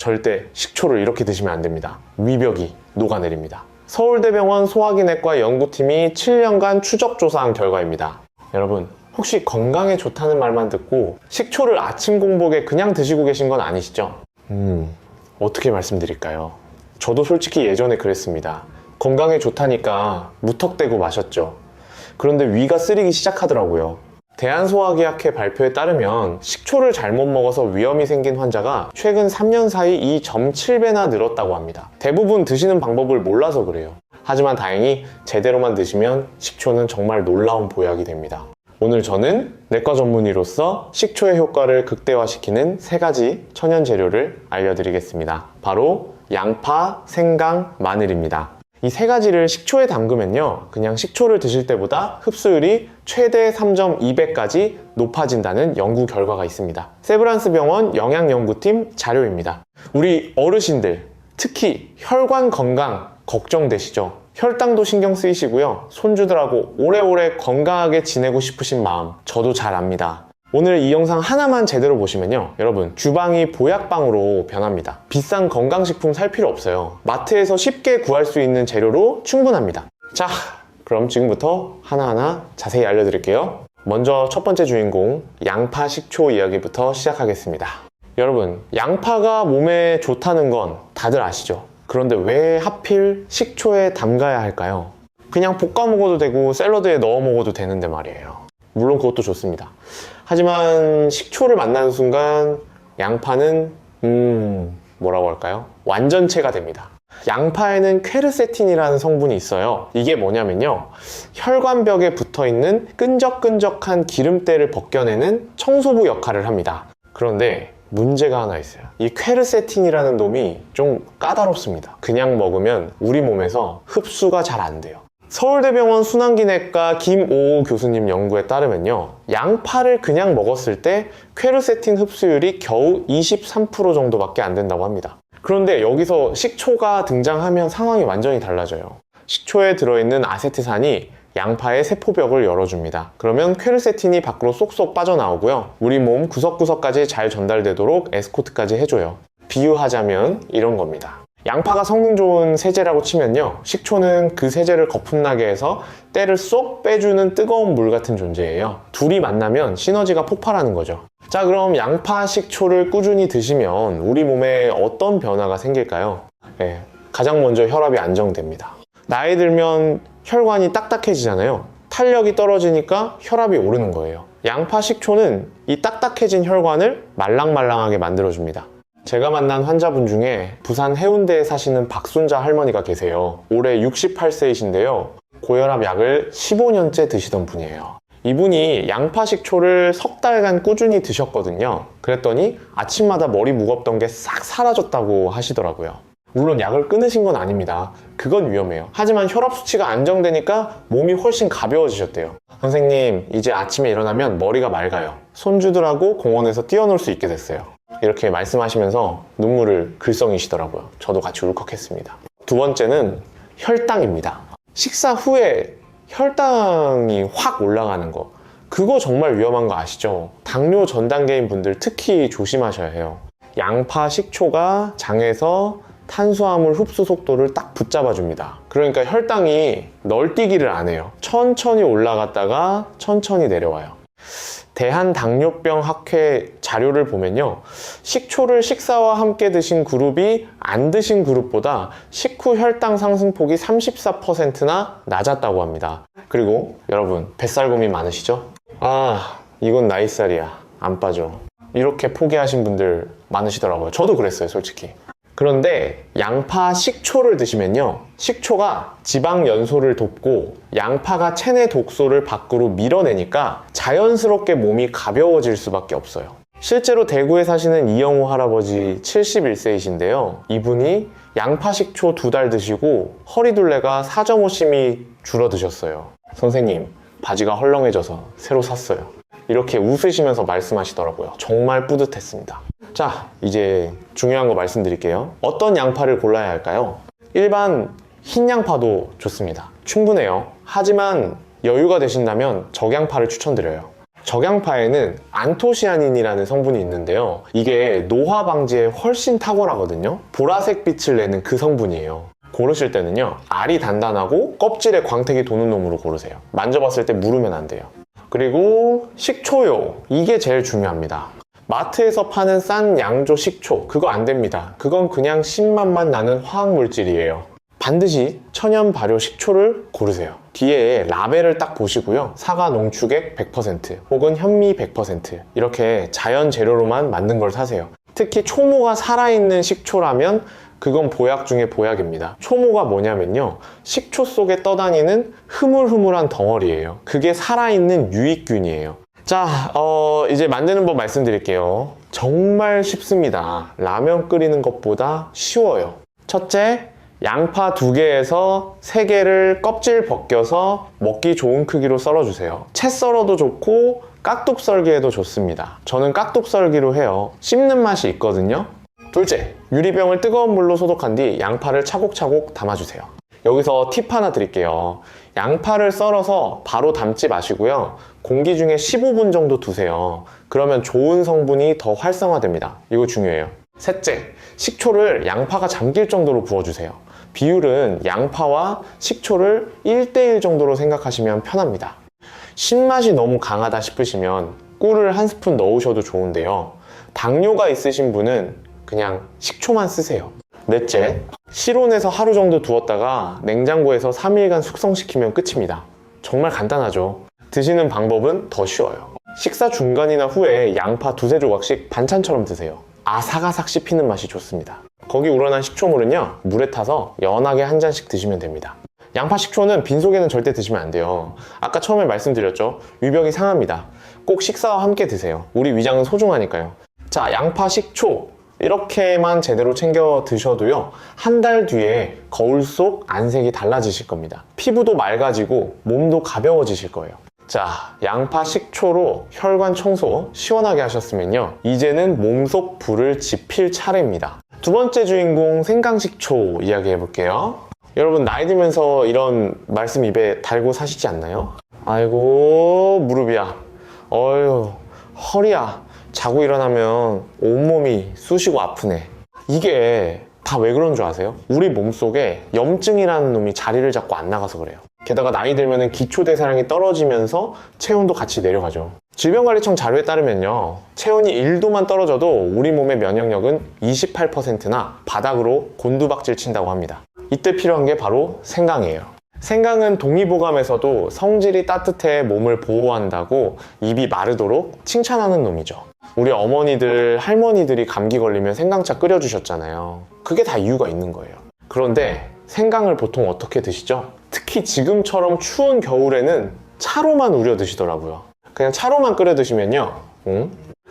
절대 식초를 이렇게 드시면 안 됩니다. 위벽이 녹아내립니다. 서울대병원 소화기내과 연구팀이 7년간 추적 조사한 결과입니다. 여러분, 혹시 건강에 좋다는 말만 듣고 식초를 아침 공복에 그냥 드시고 계신 건 아니시죠? 어떻게 말씀드릴까요? 저도 솔직히 예전에 그랬습니다. 건강에 좋다니까 무턱대고 마셨죠. 그런데 위가 쓰리기 시작하더라고요. 대한소화기학회 발표에 따르면 식초를 잘못 먹어서 위염이 생긴 환자가 최근 3년 사이 2.7배나 늘었다고 합니다. 대부분 드시는 방법을 몰라서 그래요. 하지만 다행히 제대로만 드시면 식초는 정말 놀라운 보약이 됩니다. 오늘 저는 내과 전문의로서 식초의 효과를 극대화시키는 3가지 천연 재료를 알려드리겠습니다. 바로 양파, 생강, 마늘입니다. 이 3가지를 식초에 담그면요, 그냥 식초를 드실 때보다 흡수율이 최대 3.2배까지 높아진다는 연구 결과가 있습니다. 세브란스 병원 영양연구팀 자료입니다. 우리 어르신들, 특히 혈관 건강 걱정되시죠? 혈당도 신경 쓰이시고요. 손주들하고 오래오래 건강하게 지내고 싶으신 마음 저도 잘 압니다. 오늘 이 영상 하나만 제대로 보시면요, 여러분, 주방이 보약방으로 변합니다. 비싼 건강식품 살 필요 없어요. 마트에서 쉽게 구할 수 있는 재료로 충분합니다. 자, 그럼 지금부터 하나하나 자세히 알려드릴게요. 먼저 첫 번째 주인공, 양파 식초 이야기부터 시작하겠습니다. 여러분, 양파가 몸에 좋다는 건 다들 아시죠? 그런데 왜 하필 식초에 담가야 할까요? 그냥 볶아 먹어도 되고 샐러드에 넣어 먹어도 되는데 말이에요. 물론 그것도 좋습니다. 하지만 식초를 만나는 순간 양파는 뭐라고 할까요? 완전체가 됩니다. 양파에는 퀘르세틴이라는 성분이 있어요. 이게 뭐냐면요, 혈관벽에 붙어있는 끈적끈적한 기름때를 벗겨내는 청소부 역할을 합니다. 그런데 문제가 하나 있어요. 이 퀘르세틴이라는 놈이 좀 까다롭습니다. 그냥 먹으면 우리 몸에서 흡수가 잘 안 돼요. 서울대병원 순환기내과 김오우 교수님 연구에 따르면요, 양파를 그냥 먹었을 때 퀘르세틴 흡수율이 겨우 23% 정도밖에 안 된다고 합니다. 그런데 여기서 식초가 등장하면 상황이 완전히 달라져요. 식초에 들어있는 아세트산이 양파의 세포벽을 열어줍니다. 그러면 퀘르세틴이 밖으로 쏙쏙 빠져나오고요, 우리 몸 구석구석까지 잘 전달되도록 에스코트까지 해줘요. 비유하자면 이런 겁니다. 양파가 성능 좋은 세제라고 치면요, 식초는 그 세제를 거품나게 해서 때를 쏙 빼주는 뜨거운 물 같은 존재예요. 둘이 만나면 시너지가 폭발하는 거죠. 자, 그럼 양파 식초를 꾸준히 드시면 우리 몸에 어떤 변화가 생길까요? 가장 먼저 혈압이 안정됩니다. 나이 들면 혈관이 딱딱해지잖아요. 탄력이 떨어지니까 혈압이 오르는 거예요. 양파 식초는 이 딱딱해진 혈관을 말랑말랑하게 만들어줍니다. 제가 만난 환자분 중에 부산 해운대에 사시는 박순자 할머니가 계세요. 올해 68세이신데요. 고혈압 약을 15년째 드시던 분이에요. 이분이 양파 식초를 석 달간 꾸준히 드셨거든요. 그랬더니 아침마다 머리 무겁던 게 싹 사라졌다고 하시더라고요. 물론 약을 끊으신 건 아닙니다. 그건 위험해요. 하지만 혈압 수치가 안정되니까 몸이 훨씬 가벼워지셨대요. 선생님, 이제 아침에 일어나면 머리가 맑아요. 손주들하고 공원에서 뛰어놀 수 있게 됐어요. 이렇게 말씀하시면서 눈물을 글썽이시더라고요. 저도 같이 울컥했습니다. 두 번째는 혈당입니다. 식사 후에 혈당이 확 올라가는 거, 그거 정말 위험한 거 아시죠? 당뇨 전 단계인 분들 특히 조심하셔야 해요. 양파 식초가 장에서 탄수화물 흡수 속도를 딱 붙잡아줍니다. 그러니까 혈당이 널뛰기를 안 해요. 천천히 올라갔다가 천천히 내려와요. 대한당뇨병학회 자료를 보면요, 식초를 식사와 함께 드신 그룹이 안 드신 그룹보다 식후 혈당 상승폭이 34%나 낮았다고 합니다. 그리고 여러분, 뱃살 고민 많으시죠? 아, 이건 나이살이야, 안 빠져, 이렇게 포기하신 분들 많으시더라고요. 저도 그랬어요, 솔직히. 그런데 양파 식초를 드시면요, 식초가 지방 연소를 돕고 양파가 체내 독소를 밖으로 밀어내니까 자연스럽게 몸이 가벼워질 수밖에 없어요. 실제로 대구에 사시는 이영우 할아버지 71세이신데요 이분이 양파 식초 2달 드시고 허리둘레가 4.5cm 줄어드셨어요. 선생님, 바지가 헐렁해져서 새로 샀어요. 이렇게 웃으시면서 말씀하시더라고요. 정말 뿌듯했습니다. 자, 이제 중요한 거 말씀드릴게요. 어떤 양파를 골라야 할까요? 일반 흰 양파도 좋습니다. 충분해요. 하지만 여유가 되신다면 적양파를 추천드려요. 적양파에는 안토시아닌이라는 성분이 있는데요. 이게 노화 방지에 훨씬 탁월하거든요. 보라색 빛을 내는 그 성분이에요. 고르실 때는요, 알이 단단하고 껍질에 광택이 도는 놈으로 고르세요. 만져봤을 때 물으면 안 돼요. 그리고 식초요. 이게 제일 중요합니다. 마트에서 파는 싼 양조 식초, 그거 안 됩니다. 그건 그냥 신맛만 나는 화학물질이에요. 반드시 천연 발효 식초를 고르세요. 뒤에 라벨을 딱 보시고요. 사과 농축액 100% 혹은 현미 100% 이렇게 자연 재료로만 만든 걸 사세요. 특히 초모가 살아있는 식초라면 그건 보약 중에 보약입니다. 초모가 뭐냐면요, 식초 속에 떠다니는 흐물흐물한 덩어리예요. 그게 살아있는 유익균이에요. 자, 이제 만드는 법 말씀드릴게요. 정말 쉽습니다. 라면 끓이는 것보다 쉬워요. 첫째, 양파 2개에서 3개를 껍질 벗겨서 먹기 좋은 크기로 썰어주세요. 채 썰어도 좋고 깍둑 썰기에도 좋습니다. 저는 깍둑 썰기로 해요. 씹는 맛이 있거든요. 둘째, 유리병을 뜨거운 물로 소독한 뒤 양파를 차곡차곡 담아주세요. 여기서 팁 하나 드릴게요. 양파를 썰어서 바로 담지 마시고요. 공기 중에 15분 정도 두세요. 그러면 좋은 성분이 더 활성화됩니다. 이거 중요해요. 셋째, 식초를 양파가 잠길 정도로 부어주세요. 비율은 양파와 식초를 1:1 정도로 생각하시면 편합니다. 신맛이 너무 강하다 싶으시면 꿀을 1스푼 넣으셔도 좋은데요. 당뇨가 있으신 분은 그냥 식초만 쓰세요. 넷째, 실온에서 하루 정도 두었다가 냉장고에서 3일간 숙성시키면 끝입니다. 정말 간단하죠. 드시는 방법은 더 쉬워요. 식사 중간이나 후에 양파 2-3조각씩 반찬처럼 드세요. 아삭아삭 씹히는 맛이 좋습니다. 거기 우러난 식초물은요, 물에 타서 연하게 한 잔씩 드시면 됩니다. 양파 식초는 빈속에는 절대 드시면 안 돼요. 아까 처음에 말씀드렸죠? 위벽이 상합니다. 꼭 식사와 함께 드세요. 우리 위장은 소중하니까요. 자, 양파 식초 이렇게만 제대로 챙겨 드셔도요, 한 달 뒤에 거울 속 안색이 달라지실 겁니다. 피부도 맑아지고 몸도 가벼워지실 거예요. 자, 양파 식초로 혈관 청소 시원하게 하셨으면요, 이제는 몸속 불을 지필 차례입니다. 두 번째 주인공 생강식초 이야기해 볼게요. 여러분, 나이 들면서 이런 말씀 입에 달고 사시지 않나요? 아이고 무릎이야, 어휴 허리야, 자고 일어나면 온몸이 쑤시고 아프네. 이게 다 왜 그런 줄 아세요? 우리 몸속에 염증이라는 놈이 자리를 잡고 안 나가서 그래요. 게다가 나이 들면 기초대사량이 떨어지면서 체온도 같이 내려가죠. 질병관리청 자료에 따르면요, 체온이 1도만 떨어져도 우리 몸의 면역력은 28%나 바닥으로 곤두박질 친다고 합니다. 이때 필요한 게 바로 생강이에요. 생강은 동의보감에서도 성질이 따뜻해 몸을 보호한다고 입이 마르도록 칭찬하는 놈이죠. 우리 어머니들, 할머니들이 감기 걸리면 생강차 끓여주셨잖아요. 그게 다 이유가 있는 거예요. 그런데 생강을 보통 어떻게 드시죠? 특히 지금처럼 추운 겨울에는 차로만 우려 드시더라고요. 그냥 차로만 끓여 드시면요,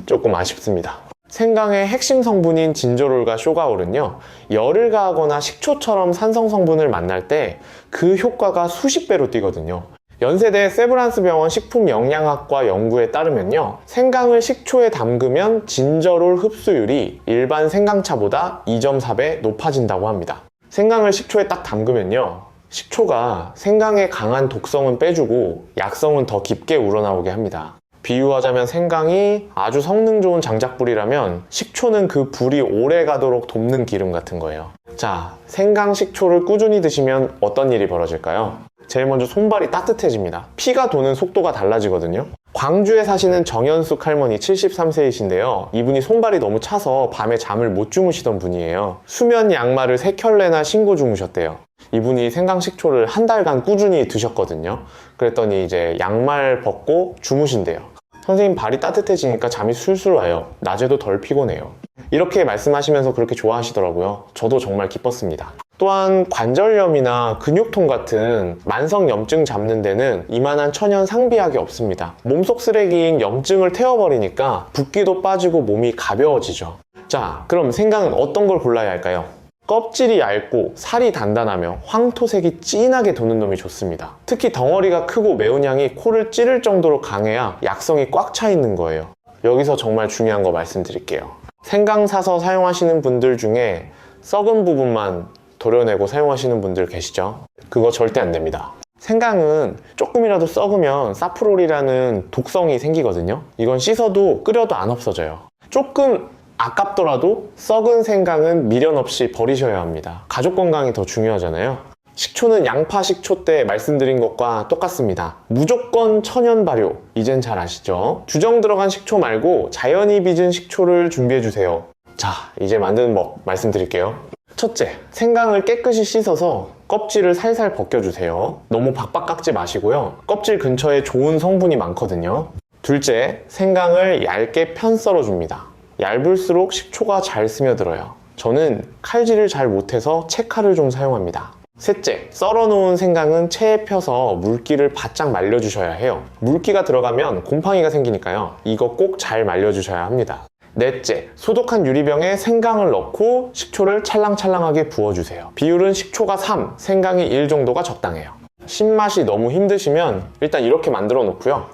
조금 아쉽습니다. 생강의 핵심 성분인 진저롤과 쇼가올은요, 열을 가하거나 식초처럼 산성 성분을 만날 때 그 효과가 수십 배로 뛰거든요. 연세대 세브란스병원 식품영양학과 연구에 따르면요, 생강을 식초에 담그면 진저롤 흡수율이 일반 생강차보다 2.4배 높아진다고 합니다. 생강을 식초에 딱 담그면요, 식초가 생강의 강한 독성은 빼주고 약성은 더 깊게 우러나오게 합니다. 비유하자면 생강이 아주 성능 좋은 장작불이라면 식초는 그 불이 오래 가도록 돕는 기름 같은 거예요. 자, 생강 식초를 꾸준히 드시면 어떤 일이 벌어질까요? 제일 먼저 손발이 따뜻해집니다. 피가 도는 속도가 달라지거든요. 광주에 사시는 정연숙 할머니 73세이신데요. 이분이 손발이 너무 차서 밤에 잠을 못 주무시던 분이에요. 수면 양말을 3켤레나 신고 주무셨대요. 이분이 생강식초를 한 달간 꾸준히 드셨거든요. 그랬더니 이제 양말 벗고 주무신대요. 선생님, 발이 따뜻해지니까 잠이 술술 와요. 낮에도 덜 피곤해요. 이렇게 말씀하시면서 그렇게 좋아하시더라고요. 저도 정말 기뻤습니다. 또한 관절염이나 근육통 같은 만성 염증 잡는 데는 이만한 천연 상비약이 없습니다. 몸속 쓰레기인 염증을 태워버리니까 붓기도 빠지고 몸이 가벼워지죠. 자, 그럼 생강은 어떤 걸 골라야 할까요? 껍질이 얇고 살이 단단하며 황토색이 진하게 도는 놈이 좋습니다. 특히 덩어리가 크고 매운 향이 코를 찌를 정도로 강해야 약성이 꽉 차 있는 거예요. 여기서 정말 중요한 거 말씀드릴게요. 생강 사서 사용하시는 분들 중에 썩은 부분만 도려내고 사용하시는 분들 계시죠? 그거 절대 안 됩니다. 생강은 조금이라도 썩으면 사프롤이라는 독성이 생기거든요. 이건 씻어도 끓여도 안 없어져요. 조금 아깝더라도 썩은 생강은 미련 없이 버리셔야 합니다. 가족 건강이 더 중요하잖아요. 식초는 양파 식초 때 말씀드린 것과 똑같습니다. 무조건 천연 발효, 이젠 잘 아시죠? 주정 들어간 식초 말고 자연히 빚은 식초를 준비해주세요. 자, 이제 만드는 법 말씀드릴게요. 첫째, 생강을 깨끗이 씻어서 껍질을 살살 벗겨주세요. 너무 박박 깎지 마시고요. 껍질 근처에 좋은 성분이 많거든요. 둘째, 생강을 얇게 편 썰어줍니다. 얇을수록 식초가 잘 스며들어요. 저는 칼질을 잘 못해서 채칼을 좀 사용합니다. 셋째, 썰어놓은 생강은 체에 펴서 물기를 바짝 말려주셔야 해요. 물기가 들어가면 곰팡이가 생기니까요. 이거 꼭 잘 말려주셔야 합니다. 넷째, 소독한 유리병에 생강을 넣고 식초를 찰랑찰랑하게 부어주세요. 비율은 식초가 3, 생강이 1 정도가 적당해요. 신맛이 너무 힘드시면 일단 이렇게 만들어 놓고요.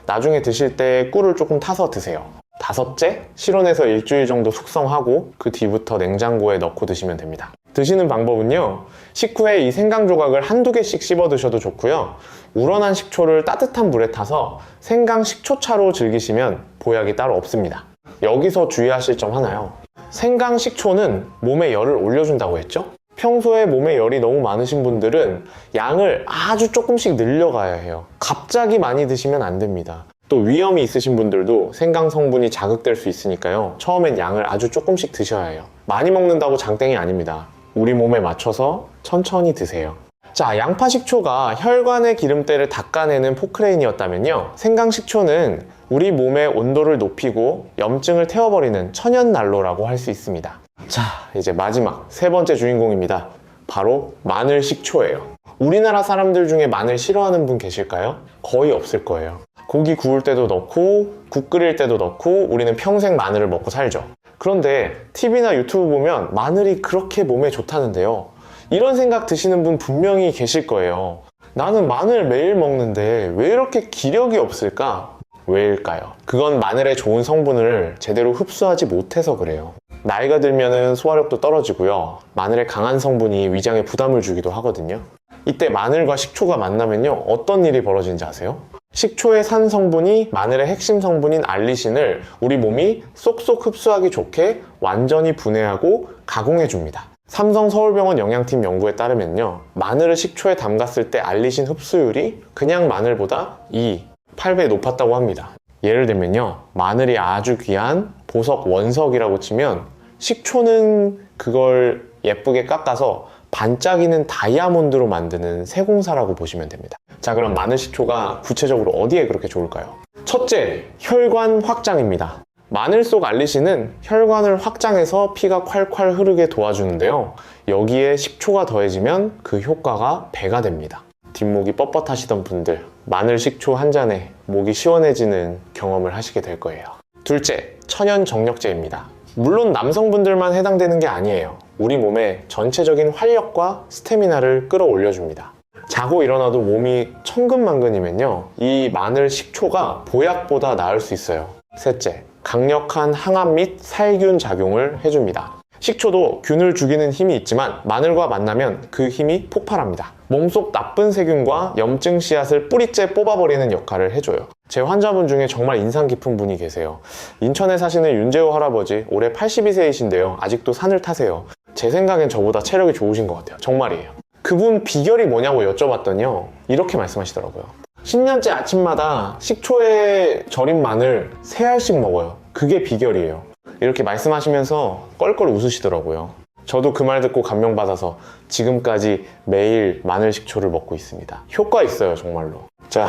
나중에 드실 때 꿀을 조금 타서 드세요. 다섯째, 실온에서 일주일 정도 숙성하고 그 뒤부터 냉장고에 넣고 드시면 됩니다. 드시는 방법은요, 식후에 이 생강 조각을 한두 개씩 씹어 드셔도 좋고요. 우러난 식초를 따뜻한 물에 타서 생강 식초차로 즐기시면 보약이 따로 없습니다. 여기서 주의하실 점 하나요. 생강 식초는 몸에 열을 올려준다고 했죠? 평소에 몸에 열이 너무 많으신 분들은 양을 아주 조금씩 늘려가야 해요. 갑자기 많이 드시면 안 됩니다. 또 위염이 있으신 분들도 생강 성분이 자극될 수 있으니까요. 처음엔 양을 아주 조금씩 드셔야 해요. 많이 먹는다고 장땡이 아닙니다. 우리 몸에 맞춰서 천천히 드세요. 자, 양파 식초가 혈관의 기름때를 닦아내는 포크레인이었다면요, 생강 식초는 우리 몸의 온도를 높이고 염증을 태워버리는 천연 난로라고 할 수 있습니다. 자, 이제 마지막 세 번째 주인공입니다. 바로 마늘 식초예요. 우리나라 사람들 중에 마늘 싫어하는 분 계실까요? 거의 없을 거예요. 고기 구울 때도 넣고 국 끓일 때도 넣고 우리는 평생 마늘을 먹고 살죠. 그런데 TV나 유튜브 보면 마늘이 그렇게 몸에 좋다는데요, 이런 생각 드시는 분 분명히 계실 거예요. 나는 마늘 매일 먹는데 왜 이렇게 기력이 없을까? 왜일까요? 그건 마늘의 좋은 성분을 제대로 흡수하지 못해서 그래요. 나이가 들면 소화력도 떨어지고요. 마늘의 강한 성분이 위장에 부담을 주기도 하거든요. 이때 마늘과 식초가 만나면요, 어떤 일이 벌어지는지 아세요? 식초의 산 성분이 마늘의 핵심 성분인 알리신을 우리 몸이 쏙쏙 흡수하기 좋게 완전히 분해하고 가공해줍니다. 삼성 서울병원 영양팀 연구에 따르면요, 마늘을 식초에 담갔을 때 알리신 흡수율이 그냥 마늘보다 8배 높았다고 합니다. 예를 들면요, 마늘이 아주 귀한 보석 원석이라고 치면 식초는 그걸 예쁘게 깎아서 반짝이는 다이아몬드로 만드는 세공사라고 보시면 됩니다. 자, 그럼 마늘 식초가 구체적으로 어디에 그렇게 좋을까요? 첫째, 혈관 확장입니다. 마늘 속 알리신은 혈관을 확장해서 피가 콸콸 흐르게 도와주는데요, 여기에 식초가 더해지면 그 효과가 배가 됩니다. 뒷목이 뻣뻣하시던 분들, 마늘 식초 한 잔에 목이 시원해지는 경험을 하시게 될 거예요. 둘째, 천연 정력제입니다. 물론 남성분들만 해당되는 게 아니에요. 우리 몸의 전체적인 활력과 스태미나를 끌어올려줍니다. 자고 일어나도 몸이 천근만근이면요, 이 마늘 식초가 보약보다 나을 수 있어요. 셋째, 강력한 항암 및 살균 작용을 해줍니다. 식초도 균을 죽이는 힘이 있지만 마늘과 만나면 그 힘이 폭발합니다. 몸속 나쁜 세균과 염증 씨앗을 뿌리째 뽑아버리는 역할을 해줘요. 제 환자분 중에 정말 인상 깊은 분이 계세요. 인천에 사시는 윤재호 할아버지, 올해 82세이신데요 아직도 산을 타세요. 제 생각엔 저보다 체력이 좋으신 것 같아요. 정말이에요. 그분 비결이 뭐냐고 여쭤봤더니요, 이렇게 말씀하시더라고요. 10년째 아침마다 식초에 절인 마늘 3알씩 먹어요. 그게 비결이에요. 이렇게 말씀하시면서 껄껄 웃으시더라고요. 저도 그 말 듣고 감명받아서 지금까지 매일 마늘 식초를 먹고 있습니다. 효과 있어요, 정말로. 자,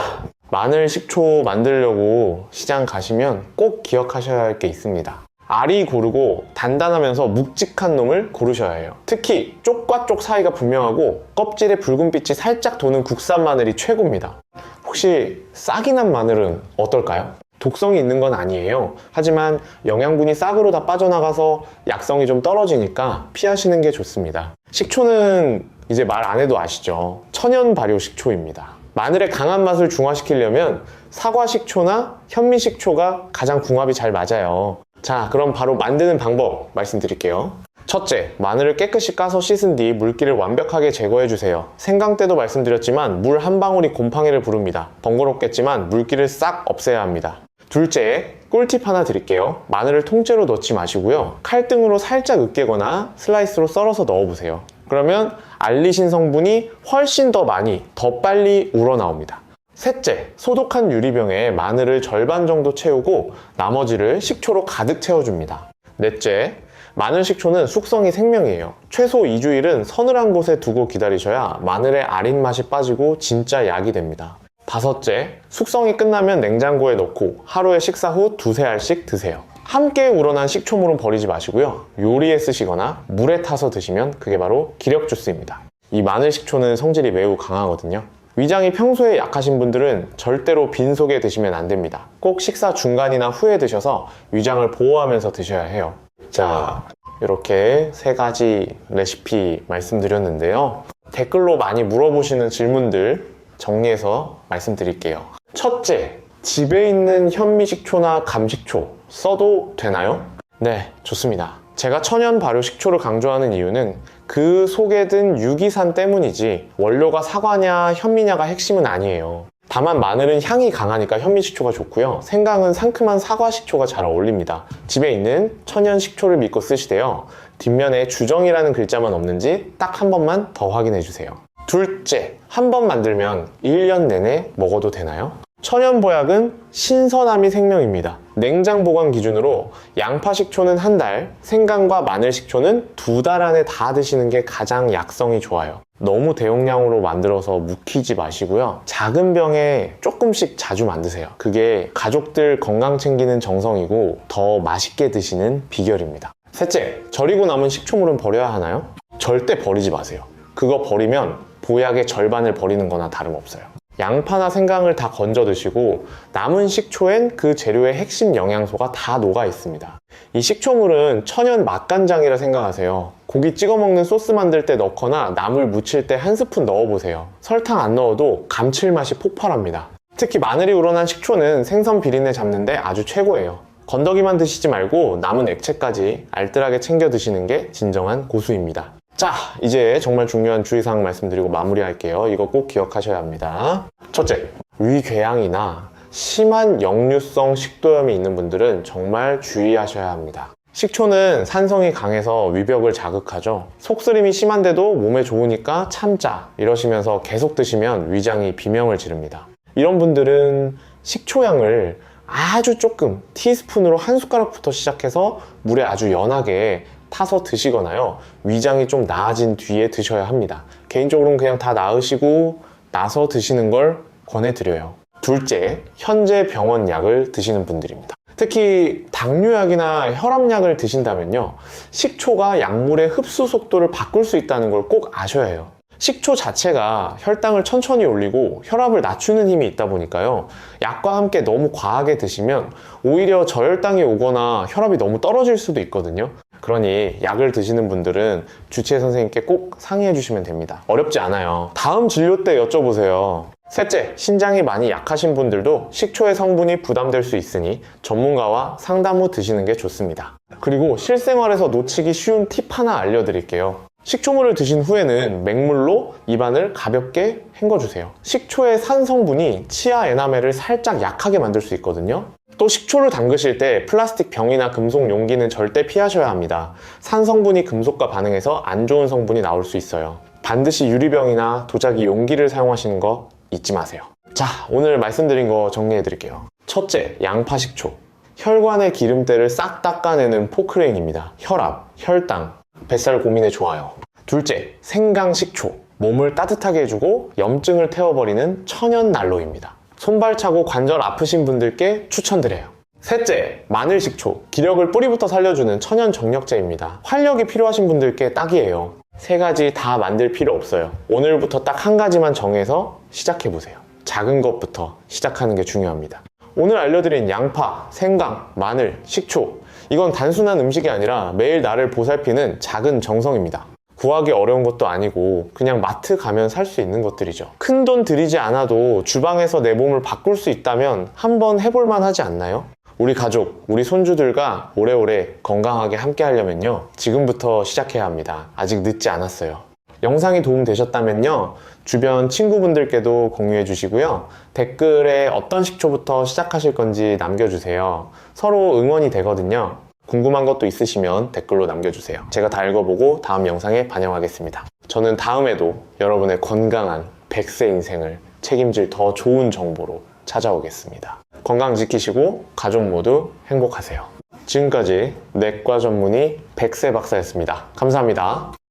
마늘 식초 만들려고 시장 가시면 꼭 기억하셔야 할 게 있습니다. 알이 고르고 단단하면서 묵직한 놈을 고르셔야 해요. 특히 쪽과 쪽 사이가 분명하고 껍질에 붉은빛이 살짝 도는 국산 마늘이 최고입니다. 혹시 싹이 난 마늘은 어떨까요? 독성이 있는 건 아니에요. 하지만 영양분이 싹으로 다 빠져나가서 약성이 좀 떨어지니까 피하시는 게 좋습니다. 식초는 이제 말 안 해도 아시죠? 천연 발효 식초입니다. 마늘의 강한 맛을 중화시키려면 사과 식초나 현미 식초가 가장 궁합이 잘 맞아요. 자, 그럼 바로 만드는 방법 말씀드릴게요. 첫째, 마늘을 깨끗이 까서 씻은 뒤 물기를 완벽하게 제거해주세요. 생강 때도 말씀드렸지만 물 한 방울이 곰팡이를 부릅니다. 번거롭겠지만 물기를 싹 없애야 합니다. 둘째, 꿀팁 하나 드릴게요. 마늘을 통째로 넣지 마시고요. 칼등으로 살짝 으깨거나 슬라이스로 썰어서 넣어보세요. 그러면 알리신 성분이 훨씬 더 많이, 더 빨리 우러나옵니다. 셋째, 소독한 유리병에 마늘을 절반 정도 채우고 나머지를 식초로 가득 채워줍니다. 넷째, 마늘 식초는 숙성이 생명이에요. 최소 2주일은 서늘한 곳에 두고 기다리셔야 마늘의 아린 맛이 빠지고 진짜 약이 됩니다. 다섯째, 숙성이 끝나면 냉장고에 넣고 하루에 식사 후 두세 알씩 드세요. 함께 우러난 식초물은 버리지 마시고요. 요리에 쓰시거나 물에 타서 드시면 그게 바로 기력 주스입니다. 이 마늘 식초는 성질이 매우 강하거든요. 위장이 평소에 약하신 분들은 절대로 빈속에 드시면 안 됩니다. 꼭 식사 중간이나 후에 드셔서 위장을 보호하면서 드셔야 해요. 자, 이렇게 3가지 레시피 말씀드렸는데요. 댓글로 많이 물어보시는 질문들 정리해서 말씀드릴게요. 첫째, 집에 있는 현미식초나 감식초 써도 되나요? 네, 좋습니다. 제가 천연 발효 식초를 강조하는 이유는 그 속에 든 유기산 때문이지 원료가 사과냐 현미냐가 핵심은 아니에요. 다만 마늘은 향이 강하니까 현미식초가 좋고요. 생강은 상큼한 사과식초가 잘 어울립니다. 집에 있는 천연 식초를 믿고 쓰시되요. 뒷면에 주정이라는 글자만 없는지 딱 한 번만 더 확인해 주세요. 둘째, 한 번 만들면 1년 내내 먹어도 되나요? 천연 보약은 신선함이 생명입니다. 냉장 보관 기준으로 양파 식초는 1달, 생강과 마늘 식초는 2달 안에 다 드시는 게 가장 약성이 좋아요. 너무 대용량으로 만들어서 묵히지 마시고요. 작은 병에 조금씩 자주 만드세요. 그게 가족들 건강 챙기는 정성이고 더 맛있게 드시는 비결입니다. 셋째, 절이고 남은 식초물은 버려야 하나요? 절대 버리지 마세요. 그거 버리면 보약의 절반을 버리는 거나 다름없어요. 양파나 생강을 다 건져 드시고 남은 식초엔 그 재료의 핵심 영양소가 다 녹아 있습니다. 이 식초물은 천연 맛간장이라 생각하세요. 고기 찍어 먹는 소스 만들 때 넣거나 나물 무칠 때 1스푼 넣어보세요. 설탕 안 넣어도 감칠맛이 폭발합니다. 특히 마늘이 우러난 식초는 생선 비린내 잡는데 아주 최고예요. 건더기만 드시지 말고 남은 액체까지 알뜰하게 챙겨 드시는 게 진정한 고수입니다. 자, 이제 정말 중요한 주의사항 말씀드리고 마무리할게요. 이거 꼭 기억하셔야 합니다. 첫째, 위궤양이나 심한 역류성 식도염이 있는 분들은 정말 주의하셔야 합니다. 식초는 산성이 강해서 위벽을 자극하죠. 속쓰림이 심한데도 몸에 좋으니까 참자 이러시면서 계속 드시면 위장이 비명을 지릅니다. 이런 분들은 식초향을 아주 조금 티스푼으로 1숟가락부터 시작해서 물에 아주 연하게 타서 드시거나요, 위장이 좀 나아진 뒤에 드셔야 합니다. 개인적으로는 그냥 다 나으시고 나서 드시는 걸 권해드려요. 둘째, 현재 병원 약을 드시는 분들입니다. 특히 당뇨약이나 혈압약을 드신다면요, 식초가 약물의 흡수 속도를 바꿀 수 있다는 걸 꼭 아셔야 해요. 식초 자체가 혈당을 천천히 올리고 혈압을 낮추는 힘이 있다 보니까요, 약과 함께 너무 과하게 드시면 오히려 저혈당이 오거나 혈압이 너무 떨어질 수도 있거든요. 그러니 약을 드시는 분들은 주치의 선생님께 꼭 상의해 주시면 됩니다. 어렵지 않아요. 다음 진료 때 여쭤보세요. 셋째, 신장이 많이 약하신 분들도 식초의 성분이 부담될 수 있으니 전문가와 상담 후 드시는 게 좋습니다. 그리고 실생활에서 놓치기 쉬운 팁 하나 알려드릴게요. 식초물을 드신 후에는 맹물로 입안을 가볍게 헹궈주세요. 식초의 산 성분이 치아 에나멜을 살짝 약하게 만들 수 있거든요. 또 식초를 담그실 때 플라스틱 병이나 금속 용기는 절대 피하셔야 합니다. 산 성분이 금속과 반응해서 안 좋은 성분이 나올 수 있어요. 반드시 유리병이나 도자기 용기를 사용하시는 거 잊지 마세요. 자, 오늘 말씀드린 거 정리해 드릴게요. 첫째, 양파 식초. 혈관의 기름때를 싹 닦아내는 포크레인입니다. 혈압, 혈당, 뱃살 고민에 좋아요. 둘째, 생강 식초. 몸을 따뜻하게 해주고 염증을 태워버리는 천연 난로입니다. 손발 차고 관절 아프신 분들께 추천드려요. 셋째, 마늘 식초. 기력을 뿌리부터 살려주는 천연 정력제입니다. 활력이 필요하신 분들께 딱이에요. 3가지 다 만들 필요 없어요. 오늘부터 딱 1가지만 정해서 시작해보세요. 작은 것부터 시작하는 게 중요합니다. 오늘 알려드린 양파, 생강, 마늘, 식초, 이건 단순한 음식이 아니라 매일 나를 보살피는 작은 정성입니다. 구하기 어려운 것도 아니고 그냥 마트 가면 살 수 있는 것들이죠. 큰 돈 들이지 않아도 주방에서 내 몸을 바꿀 수 있다면 한번 해볼만 하지 않나요? 우리 가족, 우리 손주들과 오래오래 건강하게 함께 하려면요, 지금부터 시작해야 합니다. 아직 늦지 않았어요. 영상이 도움되셨다면요, 주변 친구분들께도 공유해 주시고요, 댓글에 어떤 식초부터 시작하실 건지 남겨주세요. 서로 응원이 되거든요. 궁금한 것도 있으시면 댓글로 남겨주세요. 제가 다 읽어보고 다음 영상에 반영하겠습니다. 저는 다음에도 여러분의 건강한 100세 인생을 책임질 더 좋은 정보로 찾아오겠습니다. 건강 지키시고 가족 모두 행복하세요. 지금까지 내과 전문의 100세 박사였습니다. 감사합니다.